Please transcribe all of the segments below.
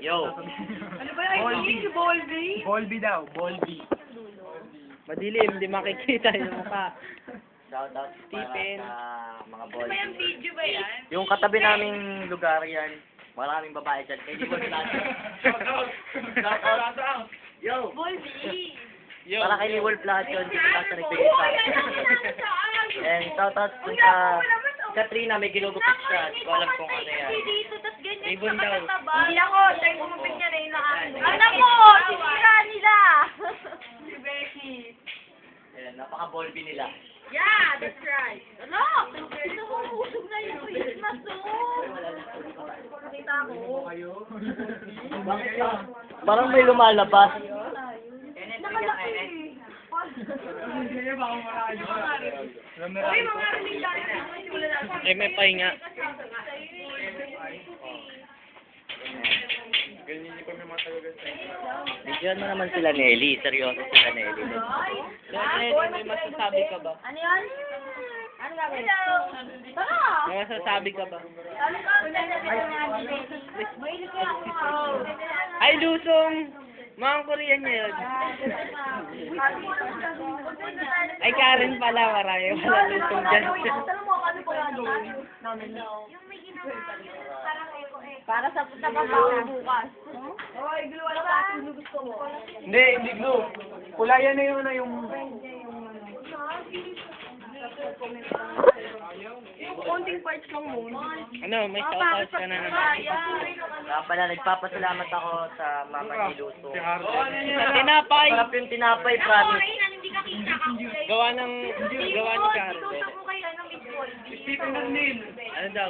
Yo. Ano ba yung Volby? Volby daw, Volby. Madilim, hindi makikita yung mukha. Shoutout Stephen. sa mga Ano boys. ba yung video ba yan? Yung katabi naming lugar yan, maraming babae dyan. Kaya di ko nila. Shoutout. Yo. Volby! Para kay Wolf lahat yun. Dito lang sa nagbigay sa akin. And shoutout dun sa Katrina, may ginugupit siya. Hindi ko alam kung ano yan. Dito, tas ganyan. Ibon daw. Hindi ako, tayo kumapit niya na yun na akin. Anak mo, sinira nila! Si Becky. Ayan, napaka-Volby nila. Yeah, that's right. Ano? Usog na yung Christmas, oh. Nakita ko. Parang may lumalabas. Nakalaki. Uy, mga rin tayo. Eh, may pahinga. Bigyan mo naman sila Nelly. Seryoso sila Nelly. May masasabi ka ba? Ano yan? Ano gagawin? Hello! Tara! May masasabi ka ba? Ay, Lusong! Mga Korean niya yun. Ay, Karen pala. Marami pala Lusong dyan. Alam mo, ano ba yan? Yung may ginawa parang para sa pababaw bukas. Oy, glue ano ba? Ano gusto mo? Hindi glue. Kulayan na yun na yung... Konting parts lang muna. Ano, may shoutouts ka na naman. Kaya pala, nagpapasalamat ako sa mama ni Luso. Sa tinapay! Sarap yung tinapay, promise. Hindi ka kita ka. Gawa ni Karen. Itutok mo kay ano, Miss Volby. Titingan din. Ano daw?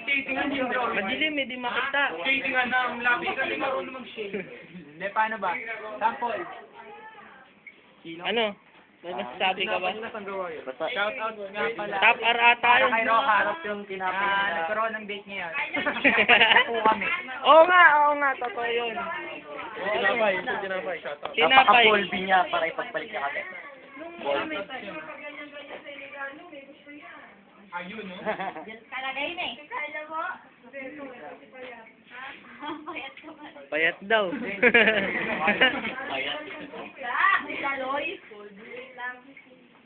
Titingan din daw. Madilim, hindi makita. Titingan ng labi kasi marunong mag-shave. Hindi, paano ba? Sample. Ano? May masasabi ka ba? Basta, Shout out nga pala. Top R ata Para yun. kay Roca. sarap yung tinapay nila. Nagkaroon ng date ngayon. Po kami. Oo nga, totoo yun. Tinapay, shout out. Tinapay. Napaka-Volby niya para ipagpalit niya kami. Volby. Ayun, no? Kalagay na eh. Kala mo? Payat ka ba? Payat daw. Ayan. Laloy.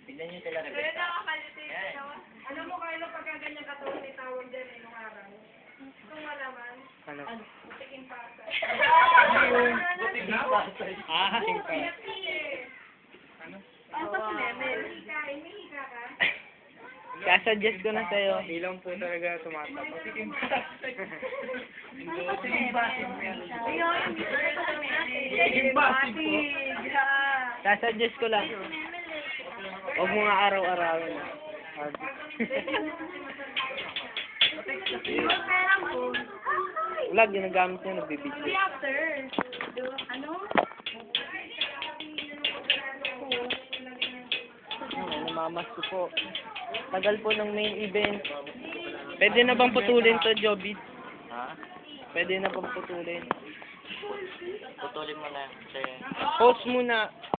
Tignan niyo sila Rebecca. Alam mo kayo pagka ganyan katulad ni tawag dyan eh nung araw. Kung malaman, Ano? butiking pasa. Ah, hingka. Ano pa si Lemel? Hika ka? Kasuggest ko na sa'yo. Ilang po talaga tumatap. Ayun, butiking Kasuggest ko lang. Huwag mo nga araw-arawin. Wala, ginagamit niya, nagbibigay. After, ano? Namamas ko po. Tagal po ng main event. Pwede na bang putulin to, Joby? Ha? Pwede na bang putulin? Putulin mo na. Kasi... Post muna.